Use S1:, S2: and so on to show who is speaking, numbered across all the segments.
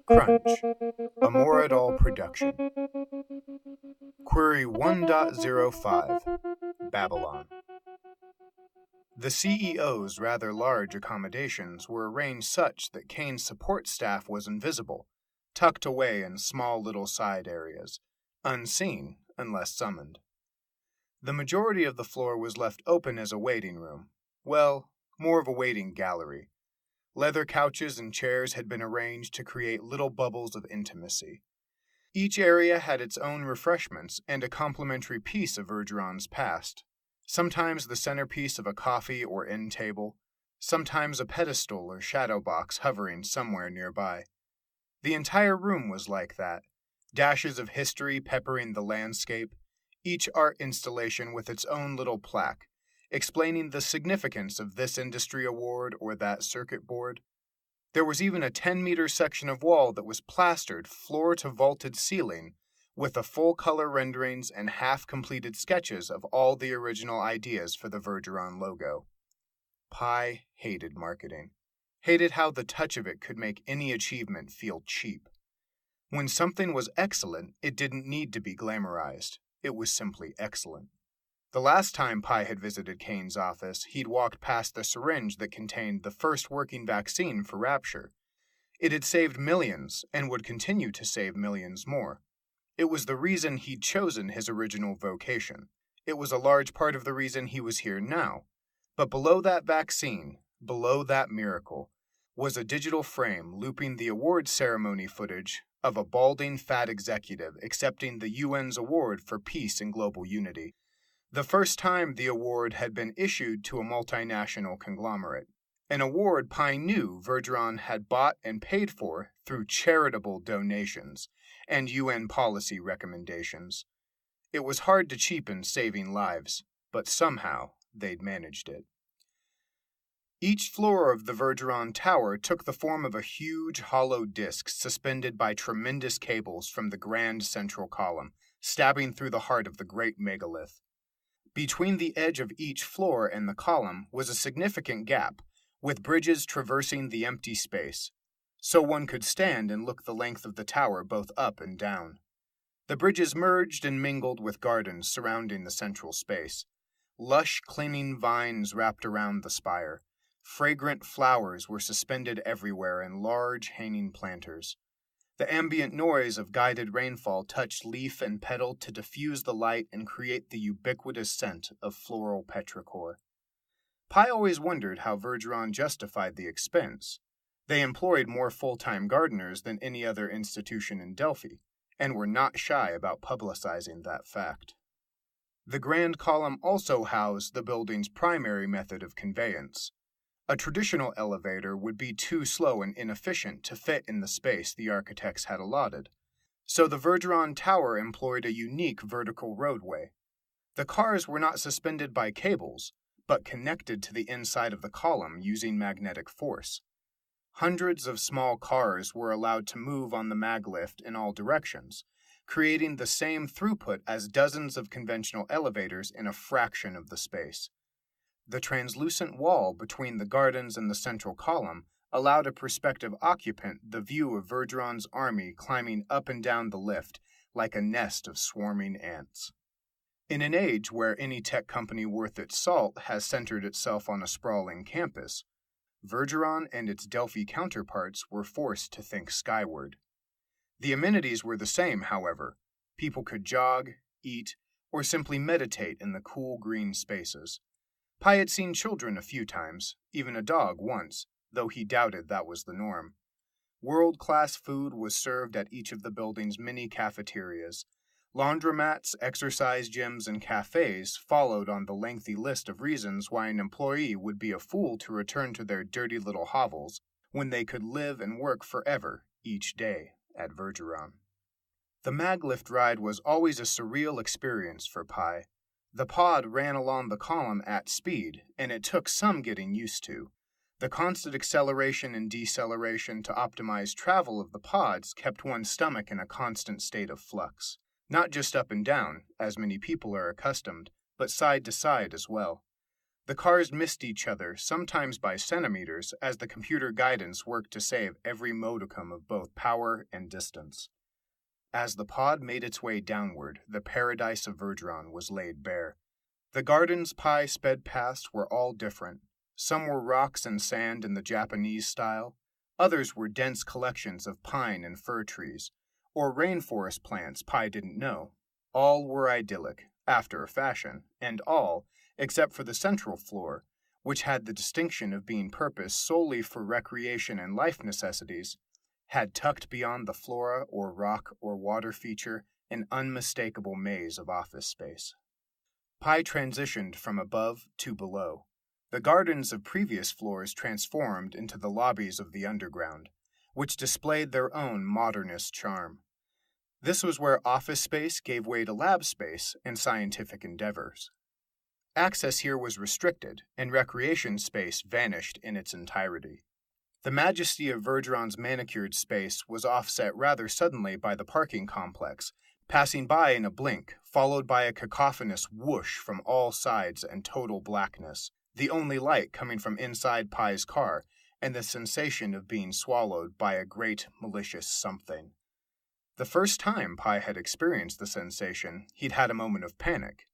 S1: Crunch, a Moradol production. Query 1.05, Babylon. The CEO's rather large accommodations were arranged such that Kane's support staff was invisible, tucked away in small little side areas, unseen unless summoned. The majority of the floor was left open as a waiting room. Well, more of a waiting gallery. Leather couches and chairs had been arranged to create little bubbles of intimacy. Each area had its own refreshments and a complimentary piece of Vergeron's past. Sometimes the centerpiece of a coffee or end table, sometimes a pedestal or shadow box hovering somewhere nearby. The entire room was like that, dashes of history peppering the landscape, each art installation with its own little plaque, explaining the significance of this industry award or that circuit board. There was even a 10-meter section of wall that was plastered floor to vaulted ceiling with the full-color renderings and half-completed sketches of all the original ideas for the Vergeron logo. Pi hated marketing, hated how the touch of it could make any achievement feel cheap. When something was excellent, it didn't need to be glamorized. It was simply excellent. The last time Pi had visited Kane's office, he'd walked past the syringe that contained the first working vaccine for Rapture. It had saved millions and would continue to save millions more. It was the reason he'd chosen his original vocation. It was a large part of the reason he was here now. But below that vaccine, below that miracle, was a digital frame looping the award ceremony footage of a balding fat executive accepting the UN's award for peace and global unity. The first time the award had been issued to a multinational conglomerate, an award Pi knew Vergeron had bought and paid for through charitable donations and UN policy recommendations. It was hard to cheapen saving lives, but somehow they'd managed it. Each floor of the Vergeron Tower took the form of a huge hollow disc suspended by tremendous cables from the grand central column, stabbing through the heart of the great megalith. Between the edge of each floor and the column was a significant gap, with bridges traversing the empty space, so one could stand and look the length of the tower both up and down. The bridges merged and mingled with gardens surrounding the central space. Lush, clinging vines wrapped around the spire. Fragrant flowers were suspended everywhere in large, hanging planters. The ambient noise of guided rainfall touched leaf and petal to diffuse the light and create the ubiquitous scent of floral petrichor. Pi always wondered how Vergeron justified the expense. They employed more full-time gardeners than any other institution in Delphi, and were not shy about publicizing that fact. The grand column also housed the building's primary method of conveyance. A traditional elevator would be too slow and inefficient to fit in the space the architects had allotted, so the Vergeron Tower employed a unique vertical roadway. The cars were not suspended by cables, but connected to the inside of the column using magnetic force. Hundreds of small cars were allowed to move on the maglift in all directions, creating the same throughput as dozens of conventional elevators in a fraction of the space. The translucent wall between the gardens and the central column allowed a prospective occupant the view of Vergeron's army climbing up and down the lift like a nest of swarming ants. In an age where any tech company worth its salt has centered itself on a sprawling campus, Vergeron and its Delphi counterparts were forced to think skyward. The amenities were the same, however. People could jog, eat, or simply meditate in the cool green spaces. Pi had seen children a few times, even a dog once, though he doubted that was the norm. World-class food was served at each of the building's many cafeterias. Laundromats, exercise gyms, and cafes followed on the lengthy list of reasons why an employee would be a fool to return to their dirty little hovels when they could live and work forever each day at Vergeron. The maglift ride was always a surreal experience for Pi. The pod ran along the column at speed, and it took some getting used to. The constant acceleration and deceleration to optimize travel of the pods kept one's stomach in a constant state of flux. Not just up and down, as many people are accustomed, but side to side as well. The cars missed each other, sometimes by centimeters, as the computer guidance worked to save every modicum of both power and distance. As the pod made its way downward, the paradise of Vergeron was laid bare. The gardens Pi sped past were all different. Some were rocks and sand in the Japanese style. Others were dense collections of pine and fir trees, or rainforest plants Pi didn't know. All were idyllic, after a fashion, and all, except for the central floor, which had the distinction of being purposed solely for recreation and life necessities, had tucked beyond the flora or rock or water feature an unmistakable maze of office space. Pi transitioned from above to below. The gardens of previous floors transformed into the lobbies of the underground, which displayed their own modernist charm. This was where office space gave way to lab space and scientific endeavors. Access here was restricted, and recreation space vanished in its entirety. The majesty of Vergeron's manicured space was offset rather suddenly by the parking complex, passing by in a blink, followed by a cacophonous whoosh from all sides and total blackness, the only light coming from inside Pi's car, and the sensation of being swallowed by a great, malicious something. The first time Pi had experienced the sensation, he'd had a moment of panic.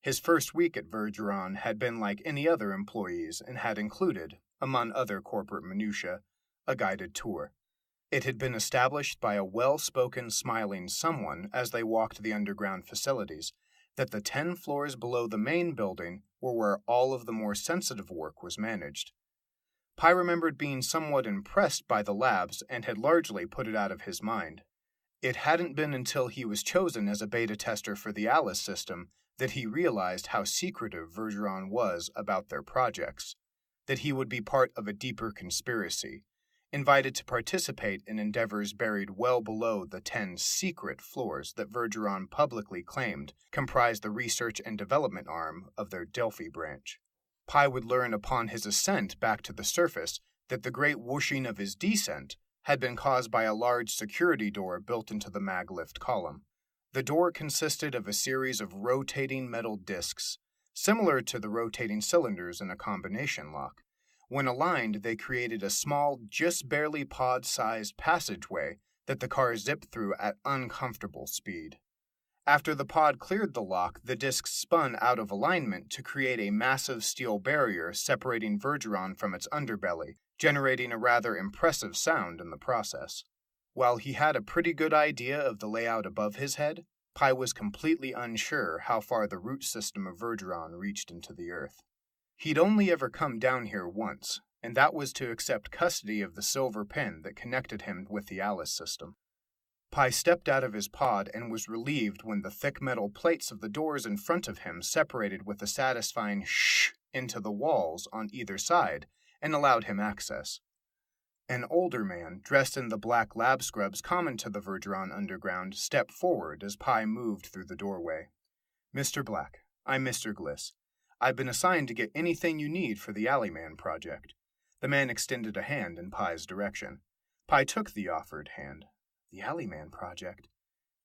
S1: His first week at Vergeron had been like any other employee's and had included, among other corporate minutiae, a guided tour. It had been established by a well-spoken, smiling someone as they walked the underground facilities that the 10 floors below the main building were where all of the more sensitive work was managed. Pi remembered being somewhat impressed by the labs and had largely put it out of his mind. It hadn't been until he was chosen as a beta tester for the Alice system that he realized how secretive Vergeron was about their projects, that he would be part of a deeper conspiracy, invited to participate in endeavors buried well below the 10 secret floors that Vergeron publicly claimed comprised the research and development arm of their Delphi branch. Pi would learn upon his ascent back to the surface that the great whooshing of his descent had been caused by a large security door built into the maglift column. The door consisted of a series of rotating metal discs, similar to the rotating cylinders in a combination lock. When aligned, they created a small, just barely pod-sized passageway that the car zipped through at uncomfortable speed. After the pod cleared the lock, the discs spun out of alignment to create a massive steel barrier separating Vergeron from its underbelly, generating a rather impressive sound in the process. While he had a pretty good idea of the layout above his head, Pi was completely unsure how far the root system of Vergeron reached into the earth. He'd only ever come down here once, and that was to accept custody of the silver pin that connected him with the Alice system. Pi stepped out of his pod and was relieved when the thick metal plates of the doors in front of him separated with a satisfying shh into the walls on either side and allowed him access. An older man, dressed in the black lab scrubs common to the Vergeron underground, stepped forward as Pi moved through the doorway. "Mr. Black, I'm Mr. Gliss. I've been assigned to get anything you need for the Alleyman project." The man extended a hand in Pi's direction. Pi took the offered hand. The Alleyman project?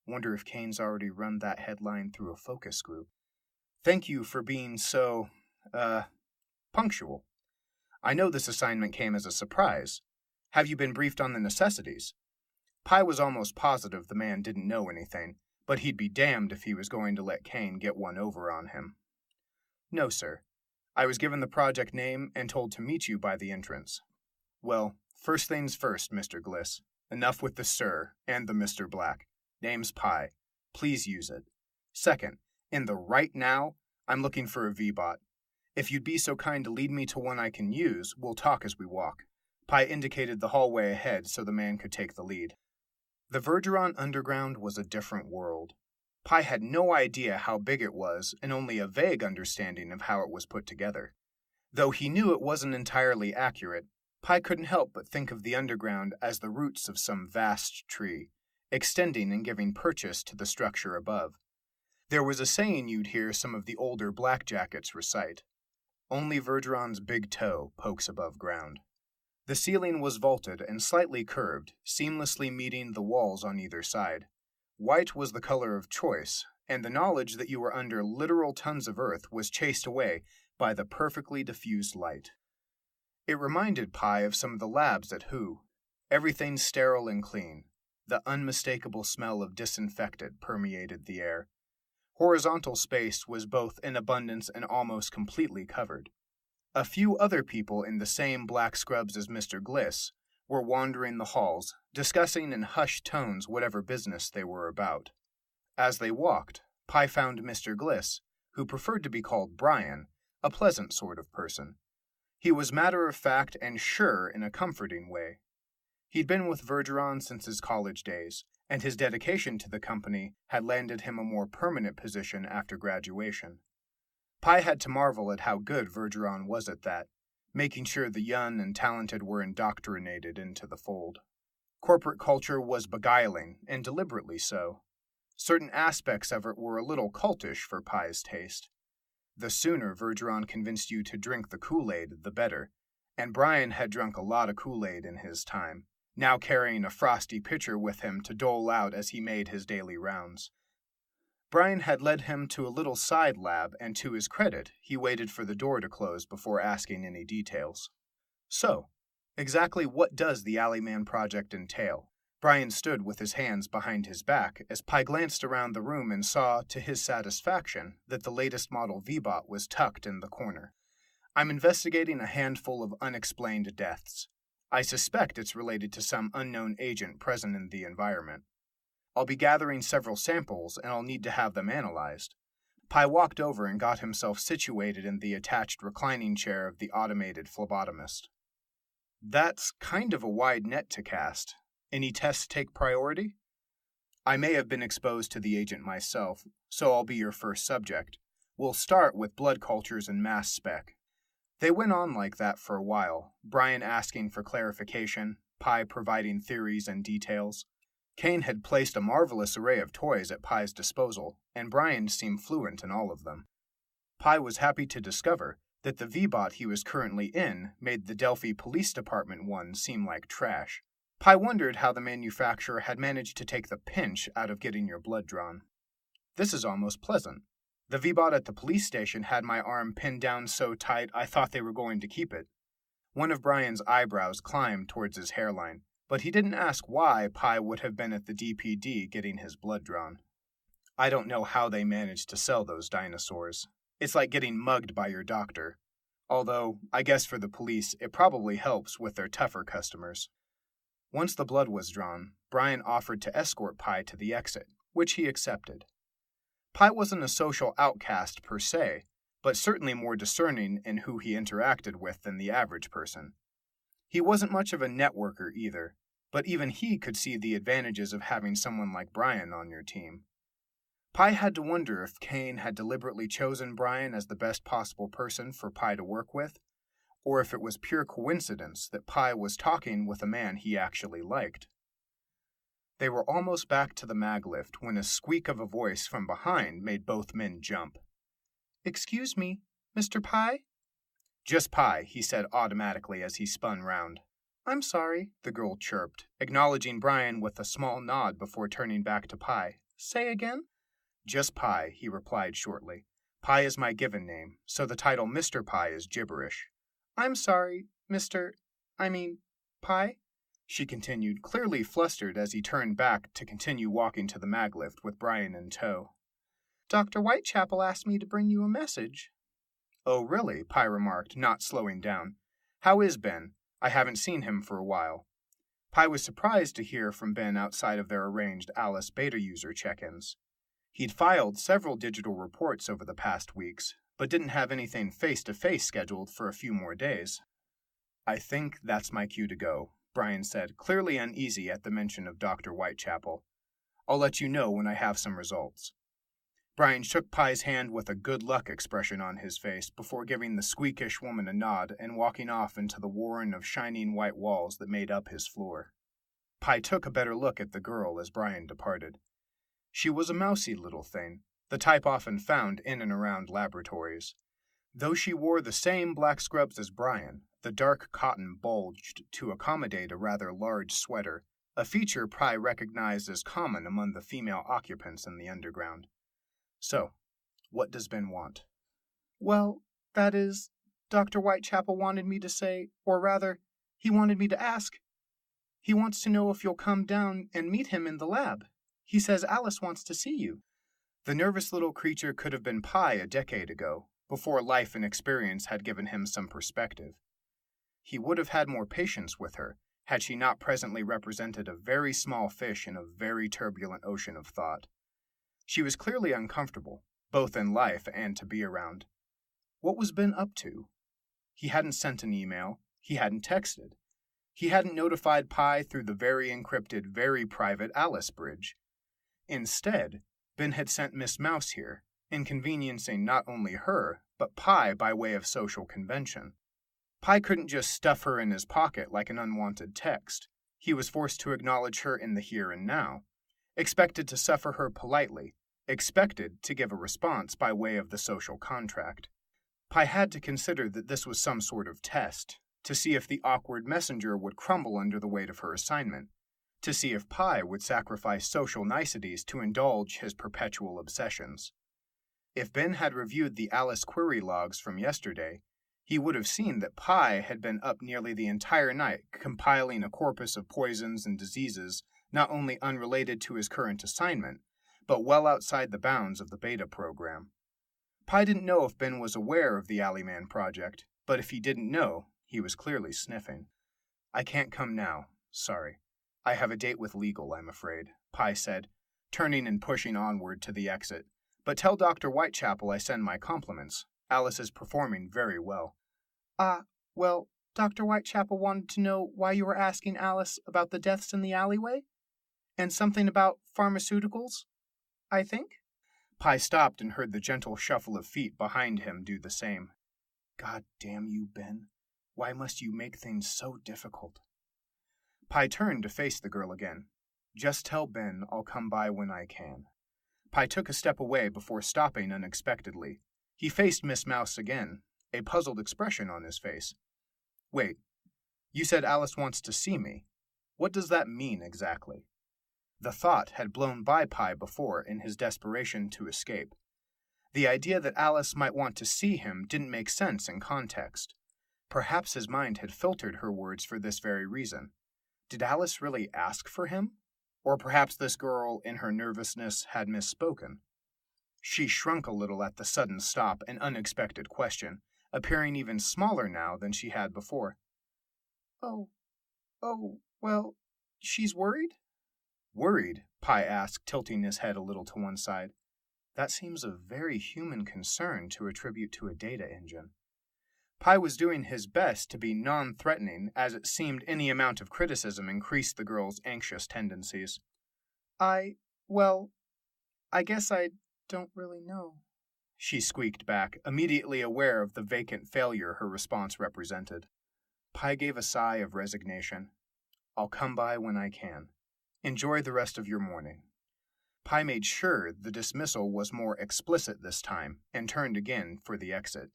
S1: Wonder if Kane's already run that headline through a focus group. "Thank you for being so, punctual. I know this assignment came as a surprise. Have you been briefed on the necessities?" Pi was almost positive the man didn't know anything, but he'd be damned if he was going to let Kane get one over on him. "No, sir. I was given the project name and told to meet you by the entrance." "Well, first things first, Mr. Gliss. Enough with the sir and the Mr. Black. Name's Pi. Please use it. Second, in the right now, I'm looking for a V-bot. If you'd be so kind to lead me to one I can use, we'll talk as we walk." Pi indicated the hallway ahead so the man could take the lead. The Vergeron Underground was a different world. Pi had no idea how big it was and only a vague understanding of how it was put together. Though he knew it wasn't entirely accurate, Pi couldn't help but think of the underground as the roots of some vast tree, extending and giving purchase to the structure above. There was a saying you'd hear some of the older blackjackets recite: "Only Vergeron's big toe pokes above ground." The ceiling was vaulted and slightly curved, seamlessly meeting the walls on either side. White was the color of choice, and the knowledge that you were under literal tons of earth was chased away by the perfectly diffused light. It reminded Pi of some of the labs at WHO. Everything sterile and clean. The unmistakable smell of disinfectant permeated the air. Horizontal space was both in abundance and almost completely covered. A few other people in the same black scrubs as Mr. Gliss were wandering the halls, discussing in hushed tones whatever business they were about. As they walked, Pi found Mr. Gliss, who preferred to be called Brian, a pleasant sort of person. He was matter-of-fact and sure in a comforting way. He'd been with Vergeron since his college days, and his dedication to the company had landed him a more permanent position after graduation. Pi had to marvel at how good Vergeron was at that, making sure the young and talented were indoctrinated into the fold. Corporate culture was beguiling, and deliberately so. Certain aspects of it were a little cultish for Pi's taste. The sooner Vergeron convinced you to drink the Kool-Aid, the better, and Brian had drunk a lot of Kool-Aid in his time, now carrying a frosty pitcher with him to dole out as he made his daily rounds. Brian had led him to a little side lab, and to his credit, he waited for the door to close before asking any details. So, exactly what does the Alleyman project entail? Brian stood with his hands behind his back as Pi glanced around the room and saw, to his satisfaction, that the latest model V-Bot was tucked in the corner. I'm investigating a handful of unexplained deaths. I suspect it's related to some unknown agent present in the environment. I'll be gathering several samples, and I'll need to have them analyzed. Pi walked over and got himself situated in the attached reclining chair of the automated phlebotomist. That's kind of a wide net to cast. Any tests take priority? I may have been exposed to the agent myself, so I'll be your first subject. We'll start with blood cultures and mass spec. They went on like that for a while, Brian asking for clarification, Pi providing theories and details. Kane had placed a marvelous array of toys at Pi's disposal, and Brian seemed fluent in all of them. Pi was happy to discover that the V-Bot he was currently in made the Delphi Police Department one seem like trash. Pi wondered how the manufacturer had managed to take the pinch out of getting your blood drawn. This is almost pleasant. The V-Bot at the police station had my arm pinned down so tight I thought they were going to keep it. One of Brian's eyebrows climbed towards his hairline, but he didn't ask why Pi would have been at the DPD getting his blood drawn. I don't know how they managed to sell those dinosaurs. It's like getting mugged by your doctor. Although, I guess for the police, it probably helps with their tougher customers. Once the blood was drawn, Brian offered to escort Pi to the exit, which he accepted. Pi wasn't a social outcast per se, but certainly more discerning in who he interacted with than the average person. He wasn't much of a networker either, but even he could see the advantages of having someone like Brian on your team. Pi had to wonder if Kane had deliberately chosen Brian as the best possible person for Pi to work with, or if it was pure coincidence that Pi was talking with a man he actually liked. They were almost back to the maglift when a squeak of a voice from behind made both men jump. "Excuse me, Mr. Pi?" "Just Pi," he said automatically as he spun round. "I'm sorry," the girl chirped, acknowledging Brian with a small nod before turning back to Pi. "Say again?" "Just Pi," he replied shortly. "Pi is my given name, so the title Mr. Pi is gibberish." "I'm sorry, Pi?" she continued, clearly flustered as he turned back to continue walking to the maglift with Brian in tow. "Dr. Whitechapel asked me to bring you a message." "Oh, really?" Pi remarked, not slowing down. "How is Ben? I haven't seen him for a while." Pi was surprised to hear from Ben outside of their arranged Alice beta user check-ins. He'd filed several digital reports over the past weeks, but didn't have anything face-to-face scheduled for a few more days. "I think that's my cue to go," Brian said, clearly uneasy at the mention of Dr. Whitechapel. "I'll let you know when I have some results." Brian shook Pi's hand with a good luck expression on his face before giving the squeakish woman a nod and walking off into the warren of shining white walls that made up his floor. Pi took a better look at the girl as Brian departed. She was a mousy little thing, the type often found in and around laboratories. Though she wore the same black scrubs as Brian, the dark cotton bulged to accommodate a rather large sweater, a feature Pi recognized as common among the female occupants in the underground. So, what does Ben want? Well, that is, Dr. Whitechapel wanted me to say, or rather, he wanted me to ask. He wants to know if you'll come down and meet him in the lab. He says Alice wants to see you. The nervous little creature could have been Pi a decade ago, before life and experience had given him some perspective. He would have had more patience with her, had she not presently represented a very small fish in a very turbulent ocean of thought. She was clearly uncomfortable, both in life and to be around. What was Ben up to? He hadn't sent an email. He hadn't texted. He hadn't notified Pi through the very encrypted, very private Alice bridge. Instead, Ben had sent Miss Mouse here, inconveniencing not only her, but Pi by way of social convention. Pi couldn't just stuff her in his pocket like an unwanted text. He was forced to acknowledge her in the here and now, expected to suffer her politely, expected to give a response by way of the social contract. Pi had to consider that this was some sort of test, to see if the awkward messenger would crumble under the weight of her assignment, to see if Pi would sacrifice social niceties to indulge his perpetual obsessions. If Ben had reviewed the Alice query logs from yesterday, he would have seen that Pi had been up nearly the entire night compiling a corpus of poisons and diseases not only unrelated to his current assignment, but well outside the bounds of the beta program. Pi didn't know if Ben was aware of the Alleyman project, but if he didn't know, he was clearly sniffing. I can't come now, sorry. I have a date with legal, I'm afraid, Pi said, turning and pushing onward to the exit. But tell Dr. Whitechapel I send my compliments. Alice is performing very well. Well, Dr. Whitechapel wanted to know why you were asking Alice about the deaths in the alleyway? And something about pharmaceuticals, I think? Pi stopped and heard the gentle shuffle of feet behind him do the same. God damn you, Ben. Why must you make things so difficult? Pi turned to face the girl again. Just tell Ben I'll come by when I can. Pi took a step away before stopping unexpectedly. He faced Miss Mouse again, a puzzled expression on his face. Wait, you said Alice wants to see me. What does that mean exactly? The thought had blown by Pi before in his desperation to escape. The idea that Alice might want to see him didn't make sense in context. Perhaps his mind had filtered her words for this very reason. Did Alice really ask for him? Or perhaps this girl, in her nervousness, had misspoken. She shrunk a little at the sudden stop and unexpected question, appearing even smaller now than she had before. Well, she's worried? Worried? Pi asked, tilting his head a little to one side. That seems a very human concern to attribute to a data engine. Pi was doing his best to be non-threatening, as it seemed any amount of criticism increased the girl's anxious tendencies. I guess I don't really know, she squeaked back, immediately aware of the vacant failure her response represented. Pi gave a sigh of resignation. I'll come by when I can. Enjoy the rest of your morning. Pi made sure the dismissal was more explicit this time, and turned again for the exit.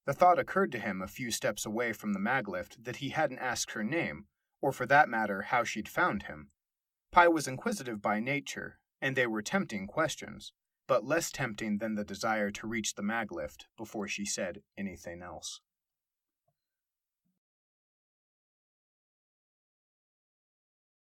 S1: The thought occurred to him a few steps away from the maglift that he hadn't asked her name, or for that matter how she'd found him. Pi was inquisitive by nature, and they were tempting questions, but less tempting than the desire to reach the maglift before she said anything else.